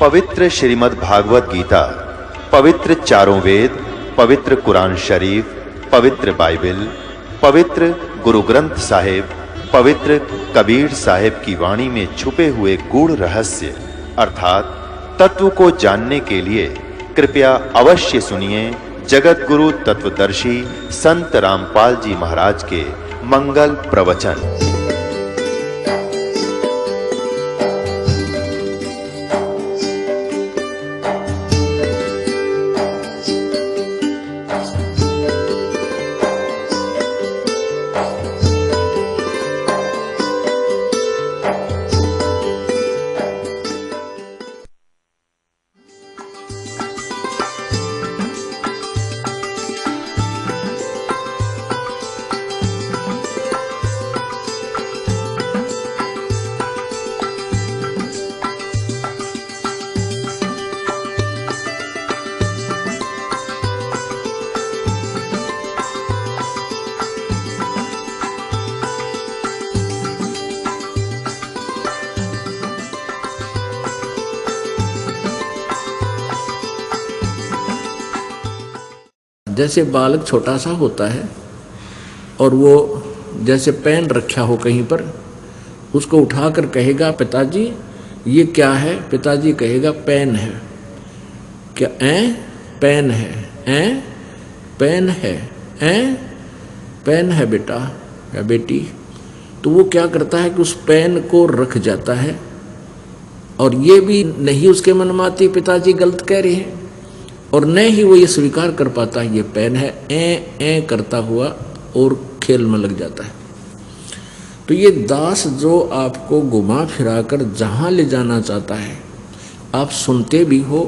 पवित्र श्रीमद् भागवत गीता, पवित्र चारों वेद, पवित्र कुरान शरीफ, पवित्र बाइबल, पवित्र गुरु ग्रंथ साहिब, पवित्र कबीर साहिब की वाणी में छुपे हुए गूढ़ रहस्य अर्थात तत्व को जानने के लिए कृपया अवश्य सुनिए जगत गुरु तत्वदर्शी संत रामपाल जी महाराज के मंगल प्रवचन। जैसे बालक छोटा सा होता है और वो जैसे पेन रखा हो कहीं पर, उसको उठाकर कहेगा पिताजी ये क्या है, पिताजी कहेगा पेन है। क्या पेन है, पेन है, पेन है बेटा या बेटी। तो वो क्या करता है कि उस पेन को रख जाता है और ये भी नहीं उसके मन में आती पिताजी गलत कह रहे हैं, और न ही वो ये स्वीकार कर पाता है ये पेन है, ए करता हुआ और खेल में लग जाता है। तो ये दास जो आपको घुमा फिराकर जहाँ ले जाना चाहता है, आप सुनते भी हो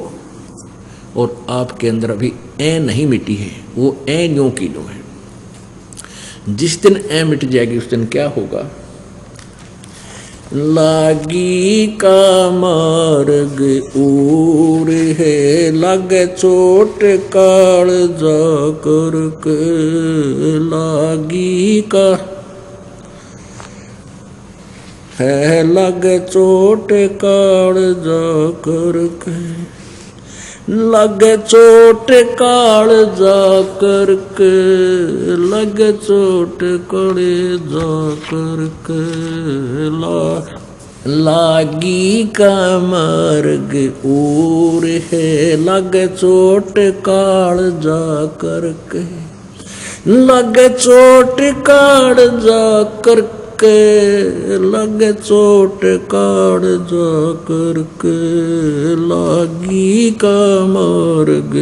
और आपके अंदर अभी ए नहीं मिटी है, वो ए न्यों की न्यों है। जिस दिन ए मिट जाएगी उस दिन क्या होगा? लागी का मार्ग ऊर है, लगे चोट काल जा कर के। लागी का है लगे चोट काल जा कर के, लगे चोट काल जा कर के, लगे चोट काले जा कर के। लागी का मार्ग ऊर है, लगे चोट काल जा कर के, लगे चोट काल जा कर के, लगे चोट काल जा कर के। लागी का मार्ग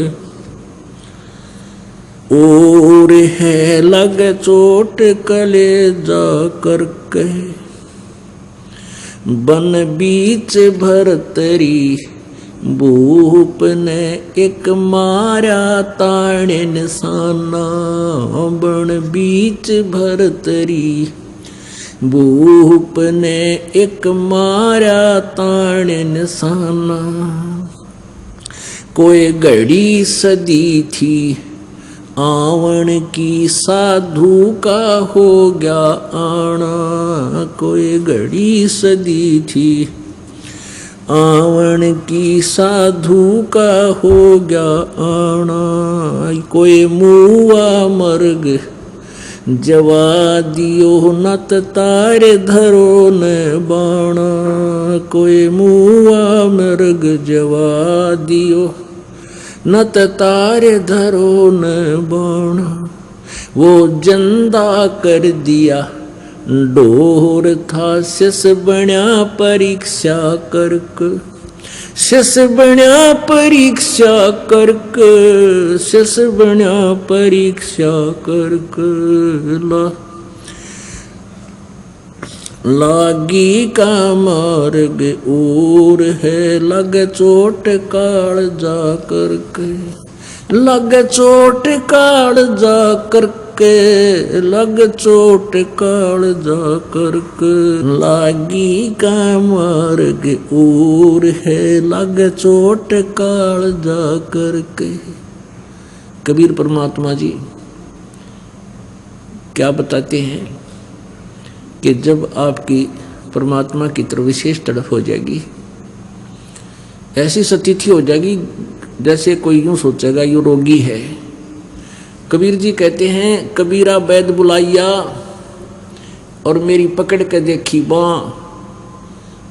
और है, लगे चोट कले जा कर के। बन बीच भरतरी भूप ने एक मारा ताणे निशाना। बन बीच भरतरी भूप ने एक मारा ताणे निशाना। कोई घड़ी सदी थी आवन की, साधु का हो गया आना। कोई घड़ी सदी थी आवन की, साधु का हो गया आना। कोई मुआ मर्ग जवा दियो, नत तारे धरो न बाणा। कोई मुआ मर्ग जवा दियो, नत तारे धरो न बाणा। वो जंदा कर दिया डोर था, शिष बण्या परीक्षा करक। शिष बण्या परीक्षा करक, शिष बण्या परीक्षा करक। लागी का मार्ग और है, लग चोट काल जा कर के। लग चोट काल जा कर के, लग चोट काल जा कर के। लागी का मार्ग और है, लग चोट काल जा कर के। कबीर परमात्मा जी क्या बताते हैं कि जब आपकी परमात्मा की तरफ विशेष तड़फ हो जाएगी ऐसी स्थिति हो जाएगी जैसे कोई यूं सोचेगा ये रोगी है। कबीर जी कहते हैं कबीरा वैद बुलाइया और मेरी पकड़ के देखी बाँ,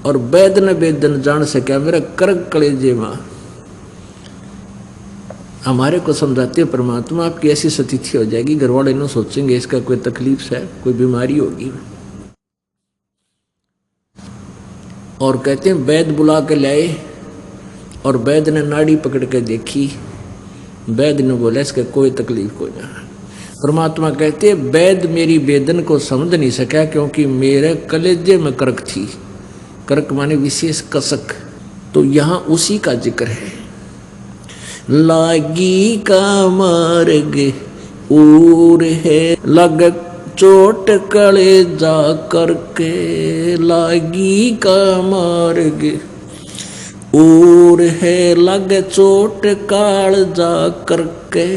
और वैद न वेदन जान सका मेरा कर्क कलेजे माँ। हमारे को समझाते हैं परमात्मा आपकी ऐसी स्थिति हो जाएगी, घर वाले न सोचेंगे इसका कोई तकलीफ है, कोई बीमारी होगी। और कहते हैं वैद बुला के लाए और वैद ने नाड़ी पकड़ के देखी, वैद ने बोला इसका कोई तकलीफ को ना। परमात्मा कहते हैं वैद मेरी वेदन को समझ नहीं सका क्योंकि मेरे कलेजे में कर्क थी। कर्क माने विशेष कसक। तो यहाँ उसी का जिक्र है। लागी का मार्ग और है लग चोट कलेजा करके, लागी का मार्ग और है लग चोट कालजा करके,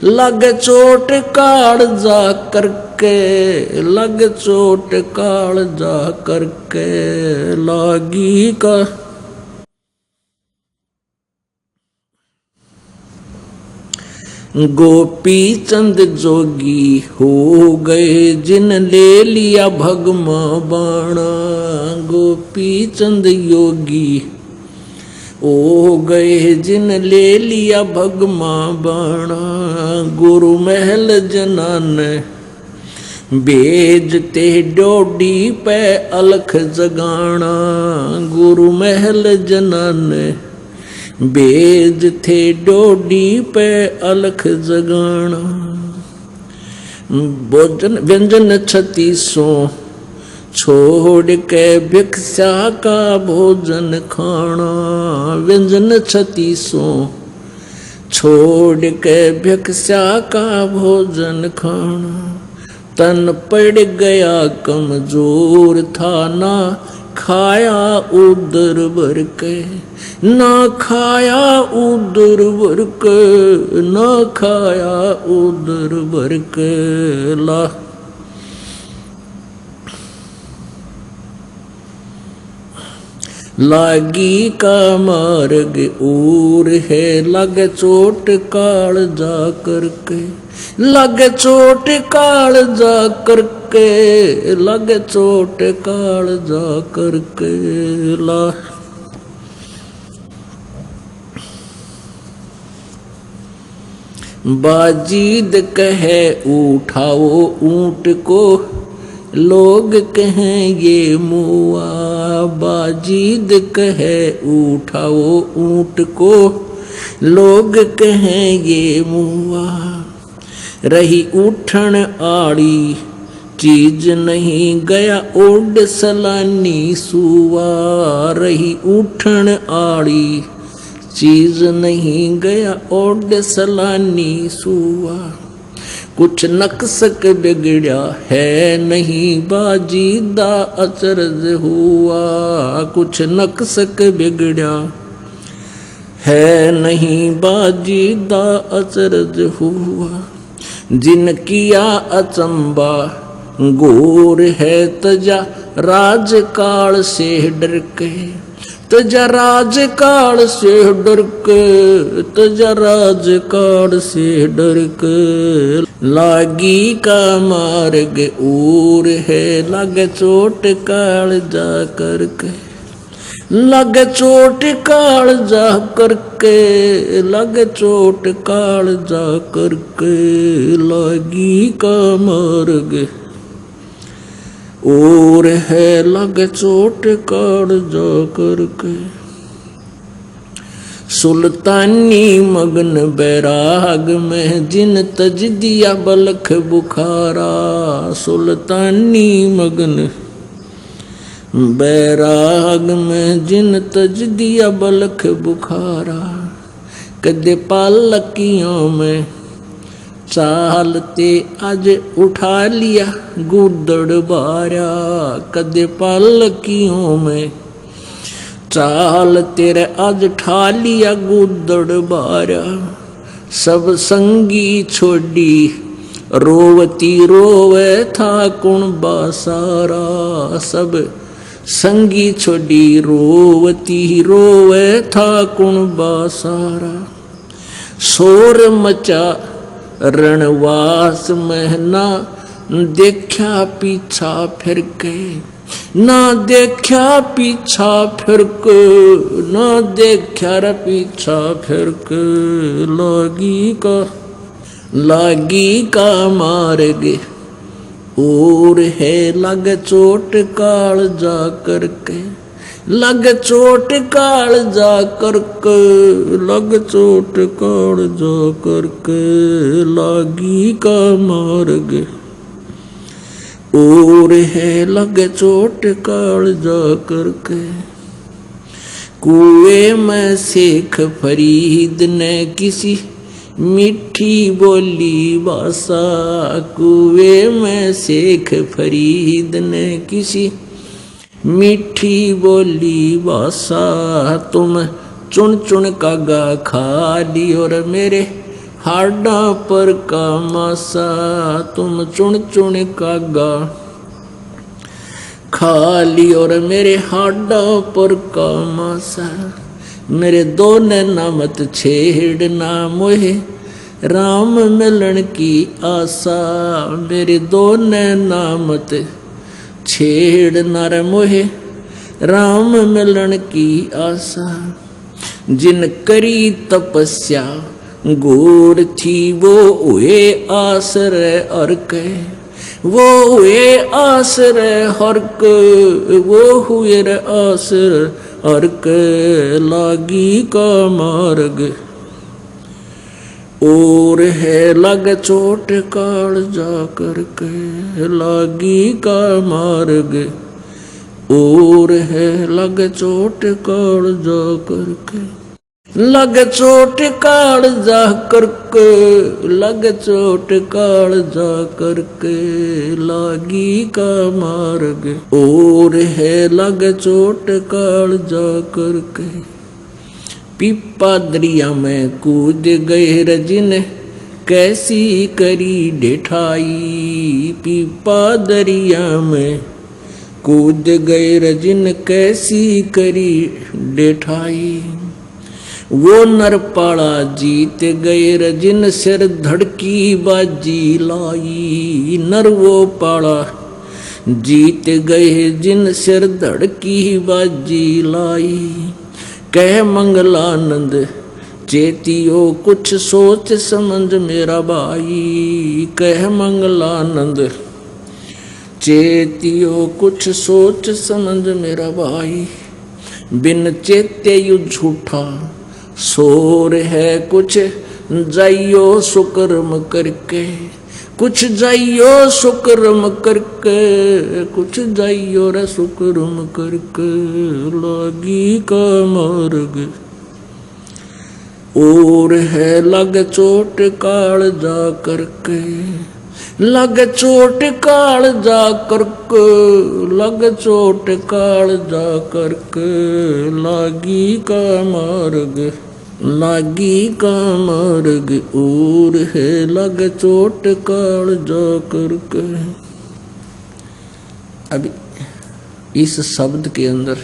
लग चोट कालजा करके, लग चोट कालजा करके, लागी का। गोपी चंद जोगी हो गए जिन ले लिया भगमा बाणा, गोपी चंद योगी ओ गए जिन ले लिया भगमा बाणा, गुरु महल जनान भेजते डोडी पे अलख जगाना, गुरु महल जनान भेज थे डोडी पे अलख जगाना। भोजन व्यंजन 36 छोड़ के भिक्षा का भोजन खाना, व्यंजन 36 छोड़ के भिक्षा का भोजन खाना। तन पड़ गया कमजोर था ना खाया उदर भर के, ना खाया उदर भर के, ना खाया उदर भर के। ला लागी का मार्ग और है लग चोट काल जा करके, लग चोट काल जा करके, लग चोट काल जा करके। ला बाजीद कहे उठाओ ऊंट को, लोग कहें ये मुआ, बाजीद कहे उठाओ ऊंट को, लोग कहें ये मुआ। रही उठन आड़ी चीज नहीं गया ओड सलानी सुआ, रही उठन आड़ी चीज नहीं गया ओड सलानी सुआ। कुछ नक्सक बिगड़ा है नहीं बाजीदा अचरज हुआ, कुछ नक्सक बिगड़ा है नहीं बाजीदा अचरज हुआ। जिन किया अचंबा घोर है तजा राजकाल से डर के, तजा राजकाल से डर के, तजा राजकाल से डर के। लागी का मार्ग और है लग चोट काल जा करके, लग चोट काल जा करके, लग चोट काल जा करके। लागी का मार्ग और है लग चोट काल जा करके। सुल्तानी मगन बैराग में जिन तज दिया बलख बुखारा, सुल्तानी मगन बैराग में जिन तज दिया बलख बुखारा। कदे पालकियों में चालते आज उठा लिया गुदड़ बारा, कदे पालकियों में चाल तेरे आज ठा लिया गुदड़ बारा। सब संगी छोड़ी रोवती रोवे था कुण बासारा, सब संगी छोड़ी रोवती रोवे था कुणबा सारा। शोर मचा रणवास महना देखा पीछा फिर के, ना देखा पीछा फिर के, ना देखा रे पीछा फिर के। लागी का मार्ग और है लग चोट काल जा करके, लग चोट काल जा करके, लग चोट काल जा करके। लागी का मार्ग और है लग चोट काल जा करके। कुएं में शेख फरीद ने किसी मीठी बोली भाषा, कुएं में शेख फरीद ने किसी मीठी बोली भाषा। तुम चुन चुन कागा खा ली और मेरे हाडा पर का मासा। तुम चुन चुन कागा खा ली और मेरे हाडा पर का मासा। मेरे दो नैना मत छेड़ना मोहे राम मिलन की आशा। मेरे दो नैना मत छेड़ना रे मोहे राम मिलन की आशा। जिन करी तपस्या घोर थी वो हुए आश्रय अर्क, वो हुए आश्रय हर्क, वो हुए रे आश्रय अर्क। लागी का मार्ग और है लग चोट काल जा करके। लागी का मार्ग और है लग चोट काल जा करके। लग चोट काल जा करके, लग चोट काल जा करके। लागी का मार्ग और है लग चोट काल जा करके। पीपा दरिया में कूद गए रजिन कैसी करी ढिठाई। पीपा दरिया में कूद गए रजिन कैसी करी ढिठाई। वो नरपाड़ा जीत गए रजिन सिर धड़की बाजी लाई। नर वो पाड़ा जीत गए जिन सिर धड़की बाजी लाई। कह मंगलानंद चेतियो कुछ सोच समझ मेरा भाई। कह मंगलानंद चेतियो कुछ सोच समझ मेरा भाई। बिन चेते यु झूठा शोर है कुछ जाइयो सुकर्म करके। कुछ जाइयो सुकर्म करके, कुछ जाइयो रे सुकर्म करके। लागी का मार्ग और है लग चोट काल जा करके। लग चोट काल जा करके, लग चोट काल जा करके। लागी का मार्ग, लागी का मार्ग और है लग चोट काल जा करके। अब इस शब्द के अंदर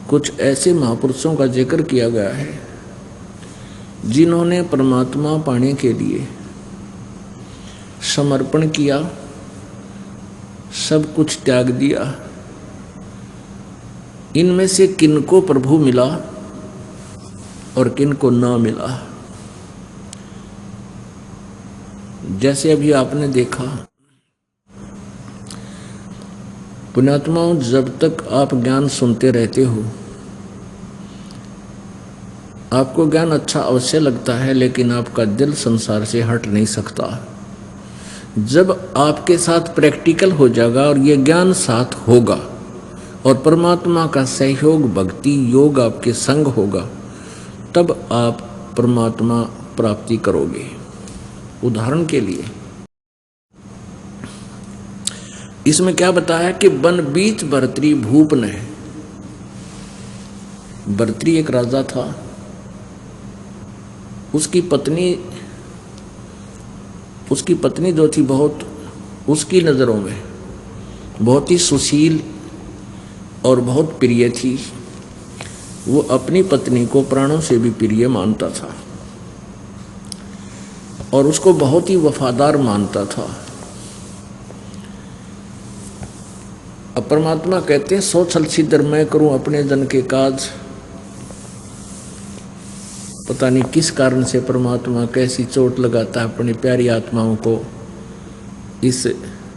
कुछ ऐसे महापुरुषों का जिक्र किया गया है जिन्होंने परमात्मा पाने के लिए समर्पण किया, सब कुछ त्याग दिया। इनमें से किनको प्रभु मिला और किनको ना मिला। जैसे अभी आपने देखा, पुण्यात्माओं, जब तक आप ज्ञान सुनते रहते हो आपको ज्ञान अच्छा अवश्य लगता है, लेकिन आपका दिल संसार से हट नहीं सकता। जब आपके साथ प्रैक्टिकल हो जाएगा और ये ज्ञान साथ होगा और परमात्मा का सहयोग भक्ति योग आपके संग होगा, तब आप परमात्मा प्राप्ति करोगे। उदाहरण के लिए इसमें क्या बताया कि वन बीच भर्तरी भूप ने, भर्तरी एक राजा था, उसकी पत्नी जो थी बहुत उसकी नजरों में बहुत ही सुशील और बहुत प्रिय थी। वो अपनी पत्नी को प्राणों से भी प्रिय मानता था और उसको बहुत ही वफादार मानता था। अब परमात्मा कहते हैं, सो छल छिद्र मैं करूं अपने जन के काज। पता नहीं किस कारण से परमात्मा कैसी चोट लगाता है अपनी प्यारी आत्माओं को इस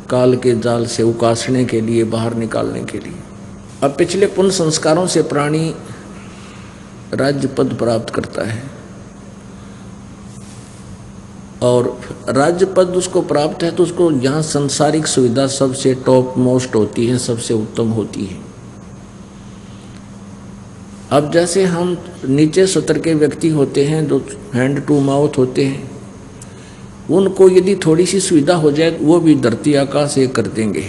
काल के जाल से उकासने के लिए, बाहर निकालने के लिए। अब पिछले पुण्य संस्कारों से प्राणी राज्य पद प्राप्त करता है और राज्य पद उसको प्राप्त है तो उसको यहाँ संसारिक सुविधा सबसे टॉप मोस्ट होती है, सबसे उत्तम होती है। अब जैसे हम नीचे सतर के व्यक्ति होते हैं जो हैंड टू माउथ होते हैं, उनको यदि थोड़ी सी सुविधा हो जाए वो भी धरती आकाश एक कर देंगे।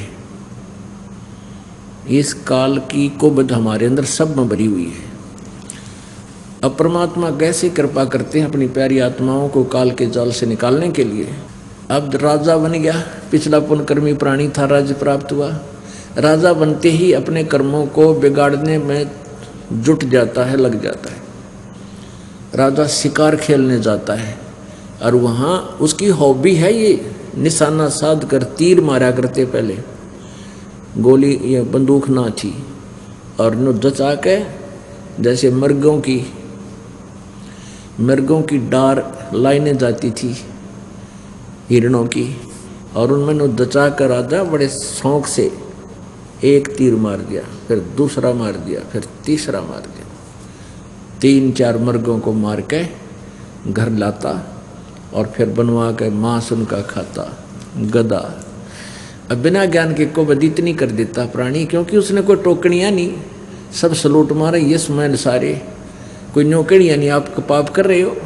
इस काल की कुबद हमारे अंदर सब में भरी हुई है। अब परमात्मा कैसे कृपा करते हैं अपनी प्यारी आत्माओं को काल के जाल से निकालने के लिए। अब राजा बन गया, पिछला पुण्यकर्मी प्राणी था, राज्य प्राप्त हुआ। राजा बनते ही अपने कर्मों को बिगाड़ने में जुट जाता है, लग जाता है। राजा शिकार खेलने जाता है और वहाँ उसकी हॉबी है ये निशाना साध कर तीर मारा करते। पहले गोली या बंदूक ना थी और न जचा के जैसे मृगों की डार लाइनें जाती थी हिरणों की, और उनमें न दचा कर राजा बड़े शौक से एक तीर मार दिया, फिर दूसरा मार दिया, फिर तीसरा मार दिया। 3-4 मृगों को मार के घर लाता और फिर बनवा के मांस उनका खाता। गधा अब बिना ज्ञान के को बदी इतनी कर देता प्राणी, क्योंकि उसने कोई टोकनियाँ नहीं, सब सलूट मारे ये समय सारे, कोई नौकरियाँ नहीं। आप पाप कर रहे हो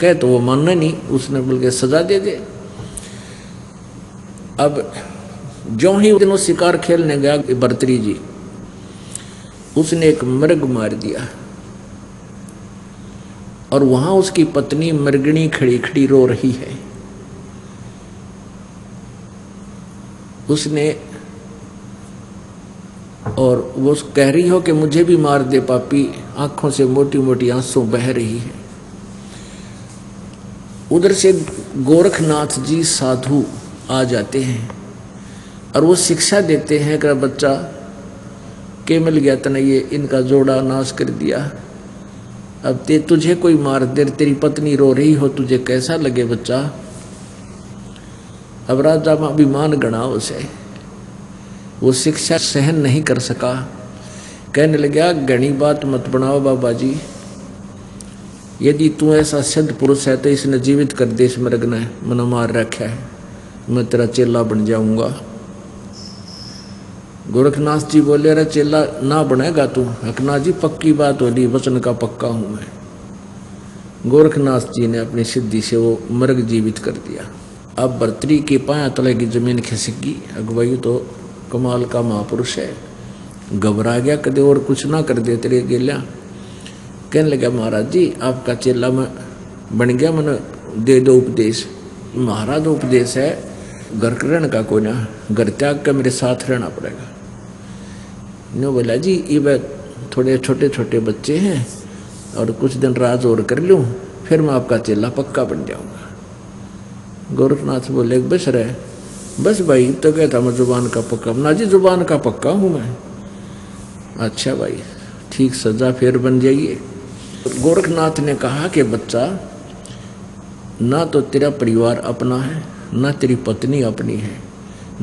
कह तो वो मानना नहीं, उसने बल्कि सजा दे दे। अब जो ही दिन वो शिकार खेलने गया भर्तरी जी, उसने एक मृग मार दिया और वहां उसकी पत्नी मृगणी खड़ी खड़ी रो रही है। उसने और वो कह रही हो कि मुझे भी मार दे पापी, आंखों से मोटी मोटी आंसू बह रही है। उधर से गोरखनाथ जी साधु आ जाते हैं और वो शिक्षा देते हैं कि बच्चा के मिल गया तने ये इनका जोड़ा नाश कर दिया, अब तुझे कोई मार दे, तेरी पत्नी रो रही हो, तुझे कैसा लगे बच्चा। अब राजा अभिमान गणा उसे, वो शिक्षा सहन नहीं कर सका, कहने लगा घनी बात मत बनाओ बाबा जी, यदि तू ऐसा सिद्ध पुरुष है तो इसने जीवित कर दे, इस मृग ने मन मार रखा है, मैं तेरा चेला बन जाऊंगा। गोरखनाथ जी बोले अरे चेला ना बनेगा तू। हकनाथ जी पक्की बात होली, वचन का पक्का हूं मैं। गोरखनाथ जी ने अपनी सिद्धि से वो मृग जीवित कर दिया। अब भर्तरी के पाया तले की जमीन खिसकी, अगवाई तो कमाल का महापुरुष है, घबरा गया, कदे और कुछ ना कर दे तेरे गेल्या। कहने लगा महाराज जी आपका चेला में बन गया, मन दे दो उपदेश। महाराज उपदेश है, घर रहने का कोई ना, घर त्याग कर मेरे साथ रहना पड़ेगा। नो बोला जी ये थोड़े छोटे छोटे बच्चे हैं और कुछ दिन राज और कर लूँ, फिर मैं आपका चेला पक्का बन जाऊंगा। गोरखनाथ बोले बस रहे, बस भाई तो कहता मैं जुबान का पक्का। ना जी जुबान का पक्का हूँ मैं। अच्छा भाई ठीक, सजा फिर बन जाइए। गोरखनाथ ने कहा कि बच्चा ना तो तेरा परिवार अपना है, ना तेरी पत्नी अपनी है,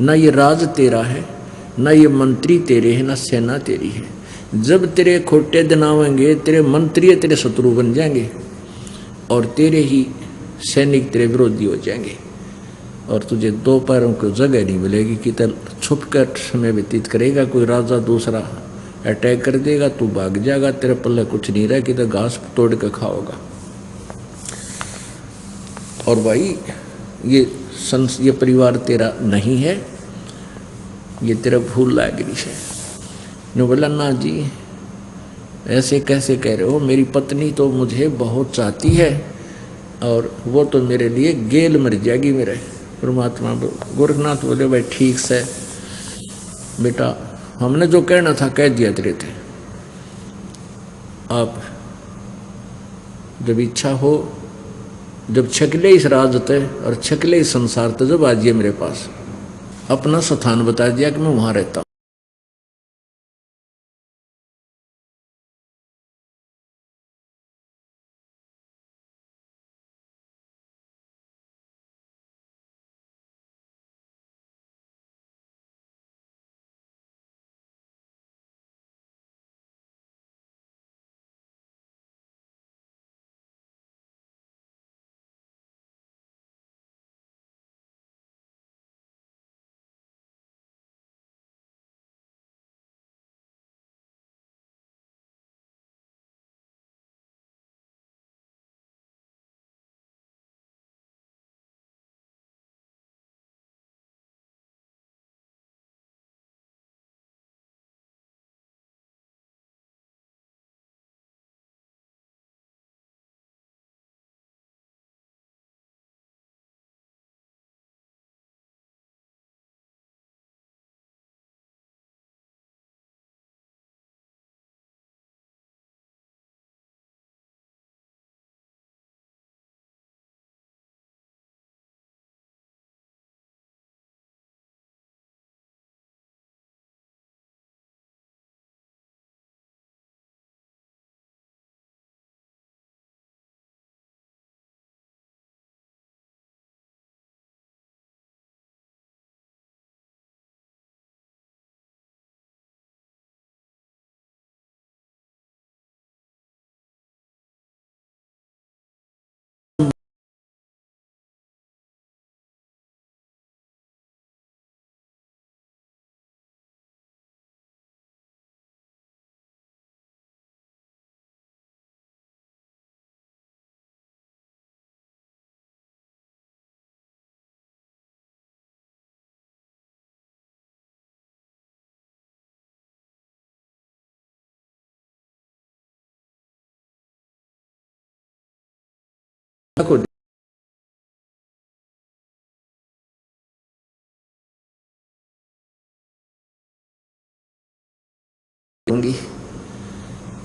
ना ये राज तेरा है, ना ये मंत्री तेरे हैं, ना सेना तेरी है। जब तेरे खोटे दिन आवेंगे तेरे मंत्री तेरे शत्रु बन जाएंगे और तेरे ही सैनिक तेरे विरोधी हो जाएंगे और तुझे दो पैरों को जगह नहीं मिलेगी कि तब छुप कर समय व्यतीत करेगा। कोई राजा दूसरा अटैक कर देगा, तू भाग जाएगा, तेरे पल्ले कुछ नहीं रहा कि तो घास तोड़ कर खाओगा। और भाई ये परिवार तेरा नहीं है, ये तेरा भूल लागिरी है। ने बोला ना जी ऐसे कैसे कह रहे हो, मेरी पत्नी तो मुझे बहुत चाहती है और वो तो मेरे लिए गेल मर जाएगी मेरे। परमात्मा गोरखनाथ बोले भाई ठीक से, बेटा हमने जो कहना था कह दिया तेरे थे, आप जब इच्छा हो, जब छकले इस राज ते और छकले इस संसार ते, जब आजिए मेरे पास। अपना स्थान बता दिया कि मैं वहां रहता हूं।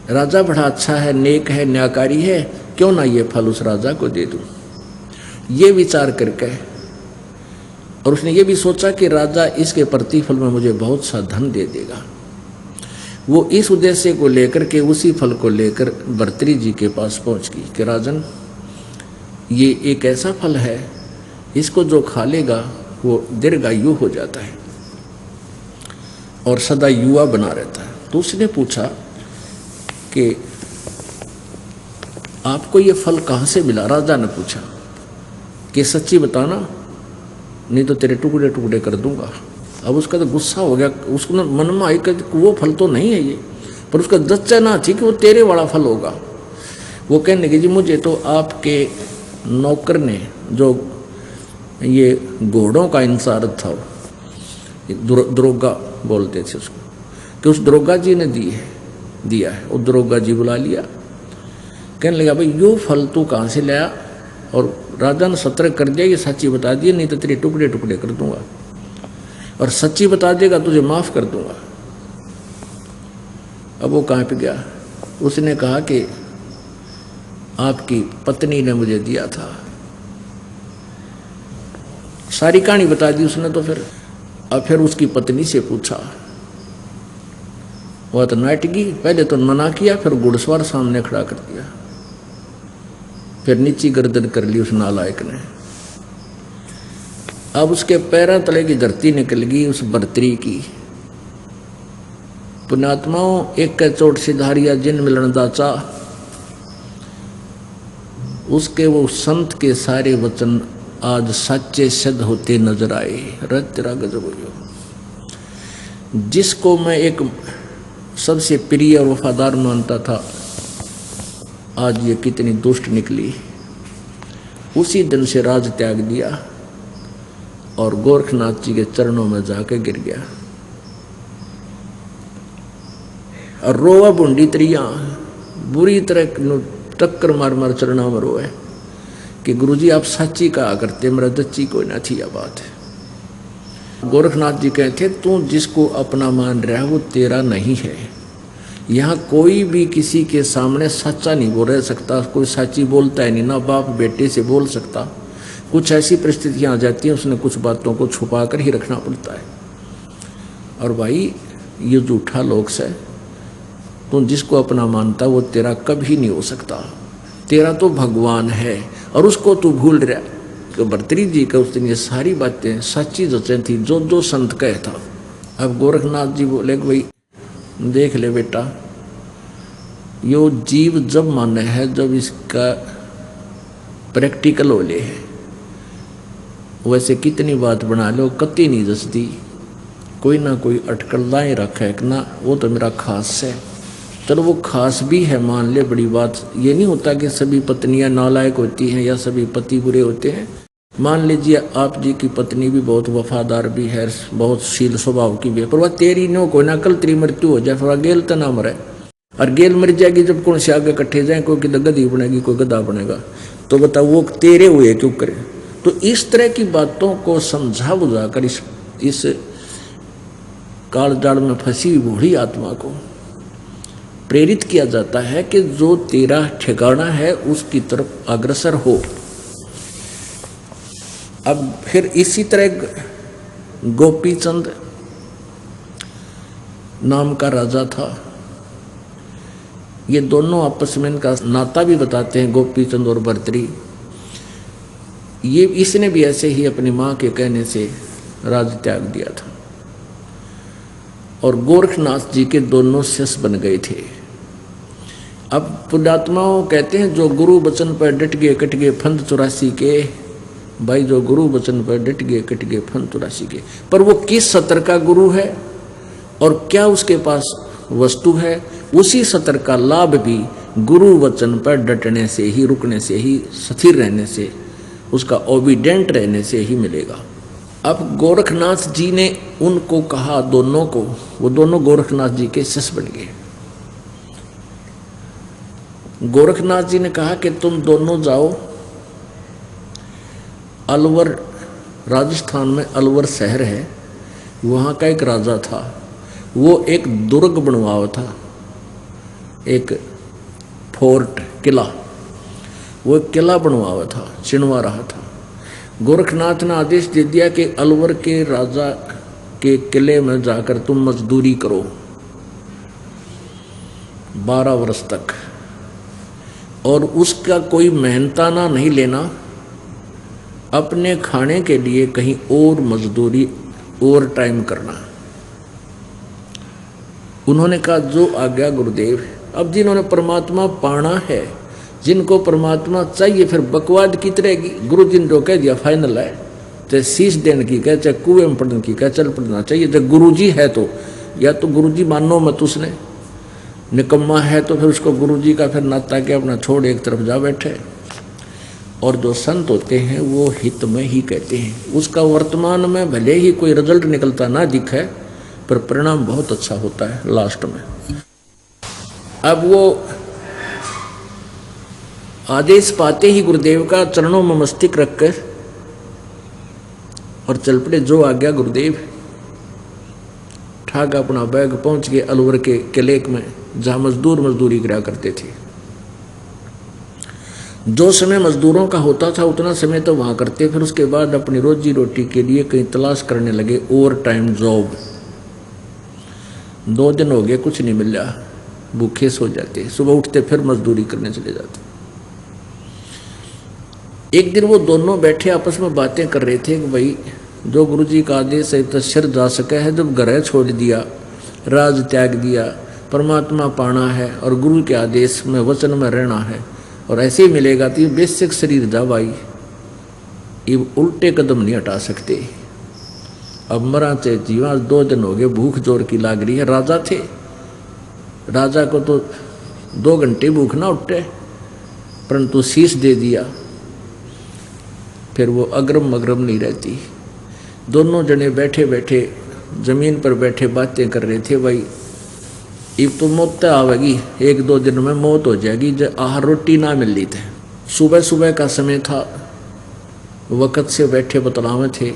राजा बड़ा अच्छा है, नेक है, न्यायकारी है, क्यों ना ये फल उस राजा को दे दूं। ये विचार करके, और उसने ये भी सोचा कि राजा इसके प्रतिफल में मुझे बहुत सा धन दे देगा। वो इस उद्देश्य को लेकर के, उसी फल को लेकर भर्तृहरि जी के पास पहुंच गई कि राजन, ये एक ऐसा फल है, इसको जो खा लेगा वो दीर्घायु हो जाता है और सदा युवा बना रहता है। तो उसने पूछा कि आपको ये फल कहाँ से मिला? राजा ने पूछा कि सच्ची बताना, नहीं तो तेरे टुकड़े टुकड़े कर दूंगा। अब उसका तो गुस्सा हो गया, उसको मन में आई कि वो फल तो नहीं है ये, पर उसका जच्चा ना थी कि वो तेरे वाला फल होगा। वो कहने लगे जी मुझे तो आपके नौकर ने, जो ये घोड़ों का इंतजार था, दरोगा बोलते थे उसको, कि उस दरोगा जी ने दिया है। वो दरोगा जी बुला लिया, कहने लगा भाई यो फल तू कहाँ से लाया? और राजा ने सतर्क कर दिया कि सच्ची बता दिए, नहीं तो तेरे टुकड़े टुकड़े कर दूंगा, और सच्ची बता देगा तुझे माफ कर दूंगा। अब वो कहाँ पे गया? उसने कहा कि आपकी पत्नी ने मुझे दिया था। सारी कहानी बता दी उसने। तो फिर उसकी पत्नी से पूछा, वह तो नाटकी, पहले तो मना किया, फिर घुड़सवार सामने खड़ा कर दिया, फिर नीची गर्दन कर ली उस नालायक ने। अब उसके पैरों तले की धरती निकल गई उस भर्तृहरि की। पुण्यात्माओं, एक के चोट सिधारिया जिन मिलन दाचा, उसके वो संत के सारे वचन आज सच्चे सिद्ध होते नजर आए। रज तेरा गजब हो। जिसको मैं एक सबसे प्रिय और वफादार मानता था, आज ये कितनी दुष्ट निकली। उसी दिन से राज त्याग दिया और गोरखनाथ जी के चरणों में जाके गिर गया और रोआ बूंदी तरिया बुरी तरह टक्कर मार मार चरणों में रोए कि गुरुजी आप सच्ची कहा करते, मेरा दच्ची कोई ना थी। यह बात है। गोरखनाथ जी कहते तू जिसको अपना मान रहा है वो तेरा नहीं है। यहाँ कोई भी किसी के सामने सच्चा नहीं बोल रह सकता, कोई सच्ची बोलता है नहीं, ना बाप बेटे से बोल सकता। कुछ ऐसी परिस्थितियाँ आ जाती हैं, उसने कुछ बातों को छुपा कर ही रखना पड़ता है। और भाई ये झूठा लोक्स है, तू जिसको अपना मानता वो तेरा कभी नहीं हो सकता। तेरा तो भगवान है और उसको तू भूल रहा। तो भर्तृहरि जी का उस दिन ये सारी बातें सच्ची जचें थी जो जो संत कहे था। अब गोरखनाथ जी बोले कि भाई देख ले बेटा, यो जीव जब माने है जब इसका प्रैक्टिकल हो ले है, वैसे कितनी बात बना लो कति नहीं जसती, कोई ना कोई अटकल लाए रखा है ना, वो तो मेरा खास है। चलो वो खास भी है मान ले, बड़ी बात ये नहीं होता कि सभी पत्नियां नालायक होती हैं या सभी पति बुरे होते हैं। मान लीजिए आप जी की पत्नी भी बहुत वफादार भी है, बहुत शील स्वभाव की भी है, पर वह तेरी नो कोई ना कल तेरी मृत्यु हो जाए, फिर गेल तो ना मरे। और गेल मर जाएगी जब कौन से आगे इकट्ठे जाए, कोई गधी बनेगी कोई गधा बनेगा, तो बताओ वो तेरे हुए क्यों करे। तो इस तरह की बातों को समझा बुझाकर इस काल जाल में फंसी बूढ़ी आत्मा को प्रेरित किया जाता है कि जो तेरा ठिकाना है उसकी तरफ अग्रसर हो। अब फिर इसी तरह गोपीचंद नाम का राजा था। ये दोनों आपस में इनका नाता भी बताते हैं, गोपीचंद और भर्तृहरि। ये इसने भी ऐसे ही अपनी माँ के कहने से राज त्याग दिया था और गोरखनाथ जी के दोनों शिष्य बन गए थे। अब पुण्यात्माओं कहते हैं जो गुरु वचन पर डट गए कट गए फंद 84 के। भाई जो गुरु वचन पर डट गए कट गए फंद 84 के, पर वो किस सत्र का गुरु है और क्या उसके पास वस्तु है, उसी सत्र का लाभ भी गुरु वचन पर डटने से ही, रुकने से ही, स्थिर रहने से, उसका ओबीडेंट रहने से ही मिलेगा। अब गोरखनाथ जी ने उनको कहा दोनों को, वो दोनों गोरखनाथ जी के शिष्य बन गए। गोरखनाथ जी ने कहा कि तुम दोनों जाओ अलवर, राजस्थान में अलवर शहर है, वहाँ का एक राजा था, वो एक दुर्ग बनवाया था, एक फोर्ट किला, वो एक किला बनवाया था, चिनवा रहा था। गोरखनाथ ने आदेश दे दिया कि अलवर के राजा के किले में जाकर तुम मजदूरी करो 12 वर्ष तक, और उसका कोई मेहनताना नहीं लेना, अपने खाने के लिए कहीं और मजदूरी ओवर टाइम करना। उन्होंने कहा जो आज्ञा गुरुदेव। अब जिन्होंने परमात्मा पाना है, जिनको परमात्मा चाहिए, फिर बकवाद की तरह की गुरु जी ने जो कह दिया फाइनल है, चाहे शीश देने की कह, चाहे कुएं में पढ़ने की कह, चल पढ़ना चाहिए। जब गुरु जी है तो या तो गुरु जी मानो मत, उसने निकम्मा है तो फिर उसको गुरु जी का फिर नाता के अपना छोड़ एक तरफ जा बैठे। और जो संत होते हैं वो हित में ही कहते हैं, उसका वर्तमान में भले ही कोई रिजल्ट निकलता ना दिखे, पर परिणाम बहुत अच्छा होता है लास्ट में। अब वो आदेश पाते ही गुरुदेव का चरणों में मस्तक रखकर और चल पड़े, जो आज्ञा गुरुदेव। ठाक अपना बैग पहुंच गए अलवर के किले में, जहां मजदूर मजदूरी करा करते थे। जो समय मजदूरों का होता था उतना समय तो वहां करते, फिर उसके बाद अपनी रोजी रोटी के लिए कहीं तलाश करने लगे ओवर टाइम जॉब। 2 दिन हो गए कुछ नहीं मिल रहा, भूखे सो जाते, सुबह उठते फिर मजदूरी करने चले जाते। एक दिन वो दोनों बैठे आपस में बातें कर रहे थे कि भाई जो गुरु जी का आदेश है तो सिर जा सका है, जब घर छोड़ दिया, राज त्याग दिया, परमात्मा पाना है और गुरु के आदेश में वचन में रहना है, और ऐसे ही मिलेगा तो ये बेसिक शरीर जा भाई, ये उल्टे कदम नहीं हटा सकते। अब मरा चे जीवा, 2 दिन हो गए, भूख जोर की लाग रही है। राजा थे, राजा को तो 2 घंटे भूख ना उठे, परंतु शीश दे दिया, फिर वो अग्रम मग्रम नहीं रहती। दोनों जने बैठे बैठे जमीन पर बैठे बातें कर रहे थे, भाई अब तो मौत आवेगी, 1-2 दिन में मौत हो जाएगी, जब आहार रोटी ना मिल रही थे। सुबह सुबह का समय था, वक़्त से बैठे बतलावे थे,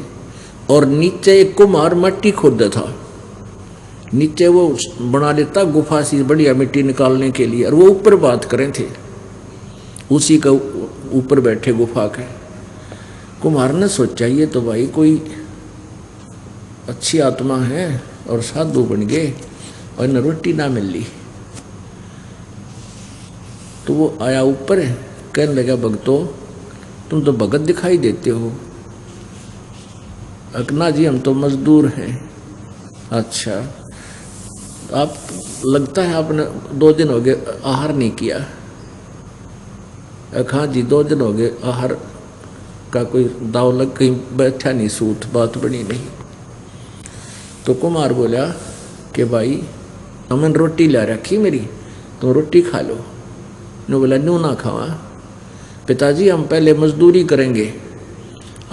और नीचे एक कुम्हार मिट्टी खोदता था, नीचे वो बना लेता गुफा सी बढ़िया मिट्टी निकालने के लिए, और वो ऊपर बात करें थे, उसी का ऊपर बैठे गुफा के। कुम्हार ने सोचा ये तो भाई कोई अच्छी आत्मा है और साधु बन गए और इन्हें रोटी ना मिल ली। तो वो आया ऊपर, कहने लगा भगतों तुम तो भगत दिखाई देते हो। अकना जी हम तो मजदूर हैं। अच्छा आप लगता है आपने 2 दिन हो गए आहार नहीं किया। हाँ जी 2 दिन हो गए आहार का कोई दाव लग, कहीं बैठा नहीं, सूत बात बनी नहीं। तो कुमार बोला कि भाई हमने रोटी ला रखी मेरी, तुम रोटी खा लो। ने बोला न्यू ना खावा पिताजी, हम पहले मजदूरी करेंगे,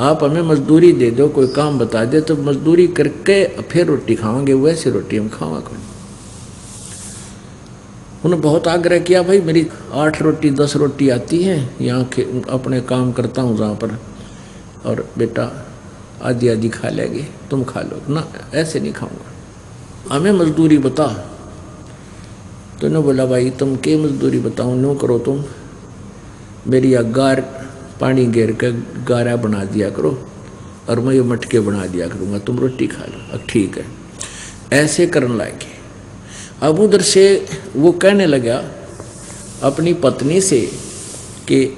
आप हमें मजदूरी दे दो, कोई काम बता दे तो मजदूरी करके फिर रोटी खावांगे, वैसे रोटी हम खावा करो। उन्होंने बहुत आग्रह किया, भाई मेरी 8 रोटी 10 रोटी आती है, यहाँ अपने काम करता हूँ जहाँ पर, और बेटा आधी आधी खा लेंगे, तुम खा लो ना, ऐसे नहीं खाऊंगा, हमें मजदूरी बता। तो उन्होंने बोला भाई तुम के मजदूरी बताऊँ, न्यू करो तुम मेरी अगार पानी घेर के गारा बना दिया करो और मैं ये मटके बना दिया करूँगा, तुम रोटी खा लो। अब ठीक है, ऐसे करने लगे। अब उधर से वो कहने लगा अपनी पत्नी से कि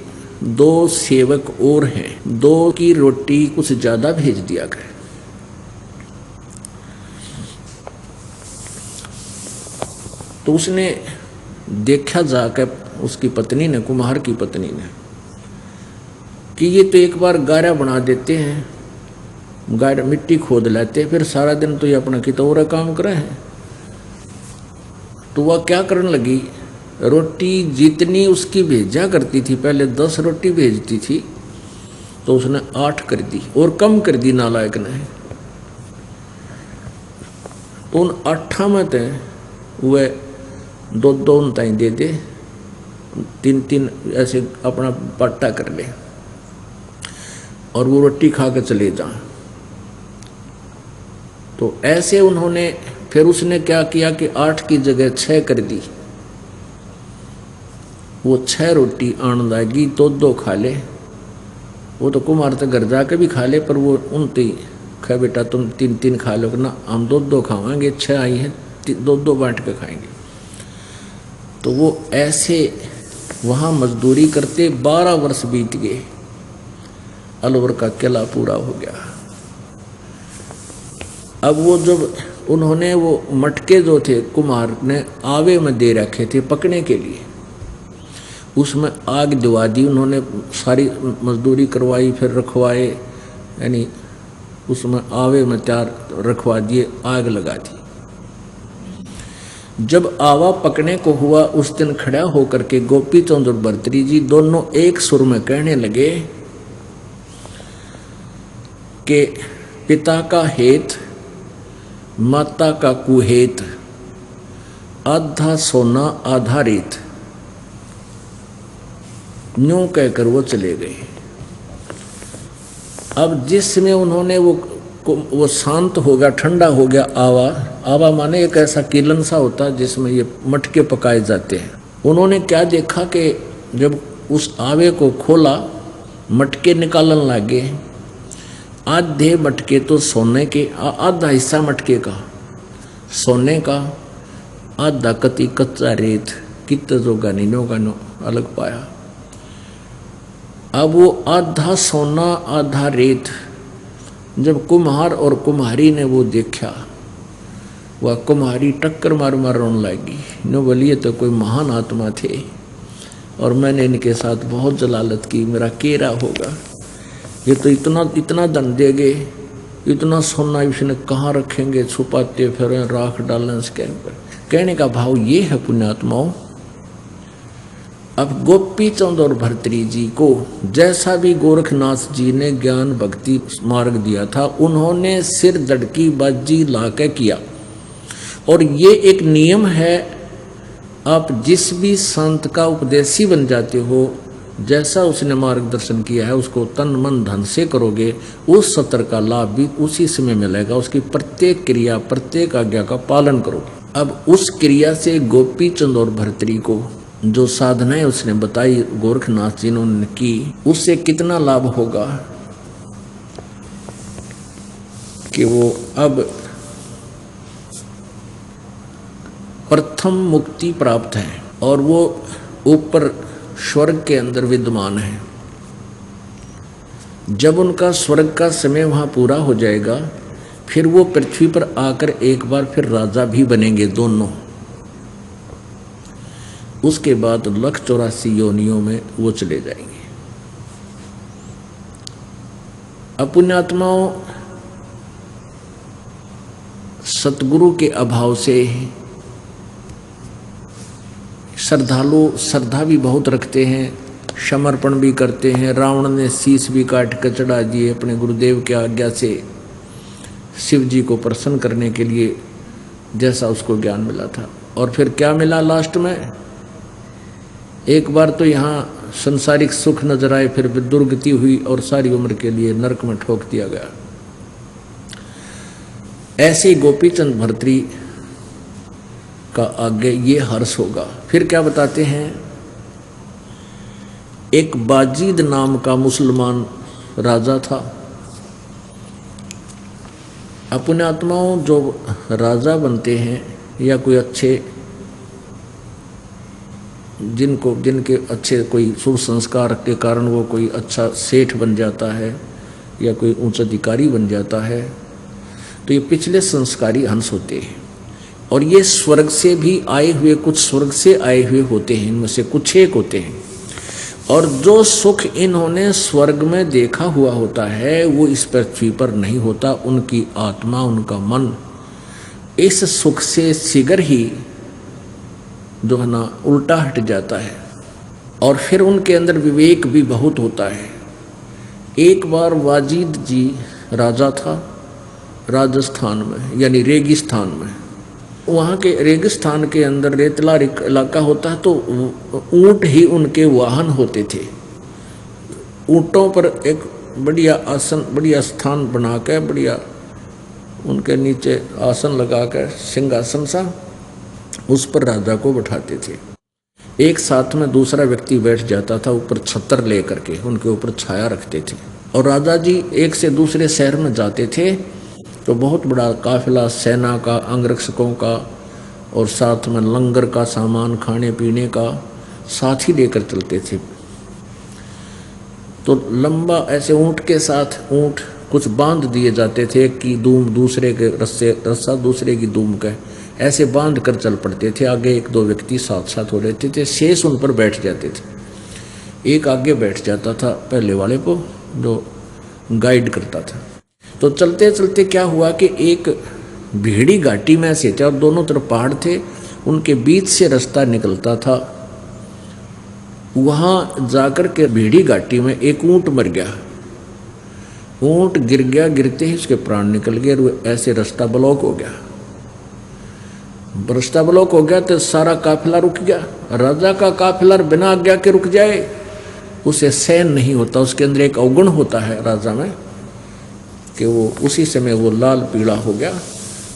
2 सेवक और हैं, 2 की रोटी कुछ ज़्यादा भेज दिया करे। तो उसने देखा जाकर, उसकी पत्नी ने, कुम्हार की पत्नी ने, कि ये तो एक बार गारा बना देते हैं, गारा मिट्टी खोद लेते, फिर सारा दिन तो ये अपना कितौरा काम करे हैं। तो वह क्या करने लगी, रोटी जितनी उसकी भेजा करती थी, पहले 10 रोटी भेजती थी, तो उसने 8 कर दी और कम कर दी नालायक ने। तो उन 8 में थे वह 2-2 ताई दे दे, 3-3 ऐसे अपना पट्टा कर ले और वो रोटी खा कर चले जा। तो ऐसे उन्होंने, फिर उसने क्या किया कि 8 की जगह 6 कर दी। वो 6 रोटी आन लागी, 2-2 खा ले। वो तो कुमार तो घर जाके भी खा ले, पर वो उनती कहा बेटा तुम 3-3 खा लो ना, हम 2-2 खाएंगे, 6 आई हैं 2-2 बांट के खाएंगे। तो वो ऐसे वहाँ मजदूरी करते 12 वर्ष बीत गए, अलवर का किला पूरा हो गया। अब वो जब उन्होंने वो मटके जो थे कुम्हार ने आवे में दे रखे थे पकने के लिए, उसमें आग दिवा दी उन्होंने, सारी मजदूरी करवाई, फिर रखवाए, यानी उसमें आवे में त्यार रखवा दिए, आग लगा दी। जब आवा पकने को हुआ उस दिन खड़ा होकर के गोपी चंद और भर्तरी जी दोनों एक सुर में कहने लगे कि पिता का हेत माता का कुहेत, आधा सोना आधा रेत। न्यू कहकर वो चले गए। अब जिसमें उन्होंने वो शांत हो गया, ठंडा हो गया आवा। आवा माने एक ऐसा किलन सा होता है जिसमें ये मटके पकाए जाते हैं। उन्होंने क्या देखा कि जब उस आवे को खोला, मटके निकालने लगे। आधे मटके तो सोने के, आधा हिस्सा मटके का सोने का, आधा कति कच्चा रेत, कितना जोगा नीनो का नो अलग पाया। अब वो आधा सोना आधा रेत जब कुम्हार और कुम्हारी ने वो देखा, वह कुम्हारी टक्कर मार मार रोने लगी। नो बोलिए तो कोई महान आत्मा थे और मैंने इनके साथ बहुत जलालत की, मेरा केरा होगा। ये तो इतना दंड देंगे, इतना सोना इसने कहाँ रखेंगे, छुपाते फिर राख डालने इसके ऊपर। कहने का भाव ये है पुण्यात्माओं। अब गोपी चंद और भर्तरी जी को जैसा भी गोरखनाथ जी ने ज्ञान भक्ति मार्ग दिया था, उन्होंने सिर दड़की बाजी लाके किया। और ये एक नियम है, आप जिस भी संत का उपदेशी बन जाते हो जैसा उसने मार्गदर्शन किया है उसको तन मन धन से करोगे, उस सत्र का लाभ भी उसी समय मिलेगा। उसकी प्रत्येक क्रिया प्रत्येक आज्ञा का पालन करोगे। अब उस क्रिया से गोपी चंद और भर्तरी को जो साधनाएं उसने बताई गोरखनाथ जी ने की, उससे कितना लाभ होगा कि वो अब प्रथम मुक्ति प्राप्त है और वो ऊपर स्वर्ग के अंदर विद्यमान है। जब उनका स्वर्ग का समय वहाँ पूरा हो जाएगा, फिर वो पृथ्वी पर आकर एक बार फिर राजा भी बनेंगे दोनों। उसके बाद 184 योनियों में वो चले जाएंगे। अपुण्यात्माओं, सतगुरु के अभाव से श्रद्धालु श्रद्धा भी बहुत रखते हैं, समर्पण भी करते हैं। रावण ने शीश भी काट कर चढ़ा दिए अपने गुरुदेव की आज्ञा से, शिव जी को प्रसन्न करने के लिए, जैसा उसको ज्ञान मिला था। और फिर क्या मिला लास्ट में? एक बार तो यहाँ संसारिक सुख नजर आए, फिर दुर्गति हुई और सारी उम्र के लिए नरक में ठोक दिया गया। ऐसे गोपीचंद भर्तरी का आगे ये हर्ष होगा। फिर क्या बताते हैं? एक बाजीद नाम का मुसलमान राजा था। अपने आत्माओं, जो राजा बनते हैं या कोई अच्छे जिनके अच्छे कोई शुभ संस्कार के कारण वो कोई अच्छा सेठ बन जाता है या कोई उच्च अधिकारी बन जाता है, तो ये पिछले संस्कारी हंस होते हैं। और ये स्वर्ग से भी आए हुए, कुछ स्वर्ग से आए हुए होते हैं, इनमें से कुछ एक होते हैं। और जो सुख इन्होंने स्वर्ग में देखा हुआ होता है वो इस पृथ्वी पर नहीं होता। उनकी आत्मा, उनका मन इस सुख से शीघ्र ही जो है ना उल्टा हट जाता है। और फिर उनके अंदर विवेक भी बहुत होता है। एक बार वाजिद जी राजा था राजस्थान में, यानी रेगिस्तान में। वहाँ के रेगिस्तान के अंदर रेतला इलाका होता है, तो ऊंट ही उनके वाहन होते थे। ऊंटों पर एक बढ़िया आसन, बढ़िया स्थान बना के, बढ़िया उनके नीचे आसन लगा कर सिंहासन सा, उस पर राजा को बैठाते थे। एक साथ में दूसरा व्यक्ति बैठ जाता था ऊपर छतर लेकर के, उनके ऊपर छाया रखते थे। और राजा जी एक से दूसरे शहर में जाते थे तो बहुत बड़ा काफिला सेना का, अंगरक्षकों का और साथ में लंगर का सामान, खाने पीने का साथ ही लेकर चलते थे। तो लंबा ऐसे ऊंट के साथ ऊंट कुछ बांध दिए जाते थे, एक की दूम दूसरे के रस्सा दूसरे की दूम का, ऐसे बांध कर चल पड़ते थे। आगे एक दो व्यक्ति साथ साथ हो रहते थे, शेष उन पर बैठ जाते थे। एक आगे बैठ जाता था पहले वाले को, जो गाइड करता था। तो चलते चलते क्या हुआ कि एक भीड़ी घाटी में से थे और दोनों तरफ पहाड़ थे, उनके बीच से रास्ता निकलता था। वहाँ जाकर के भीड़ी घाटी में एक ऊंट मर गया। ऊंट गिर गया, गिरते ही उसके प्राण निकल गए और ऐसे रास्ता ब्लॉक हो गया। रास्ता ब्लॉक हो गया तो सारा काफिला रुक गया। राजा का काफिला बिना आज्ञा के रुक जाए उसे सहन नहीं होता। उसके अंदर एक अवगुण होता है राजा में कि वो उसी समय वो लाल पीला हो गया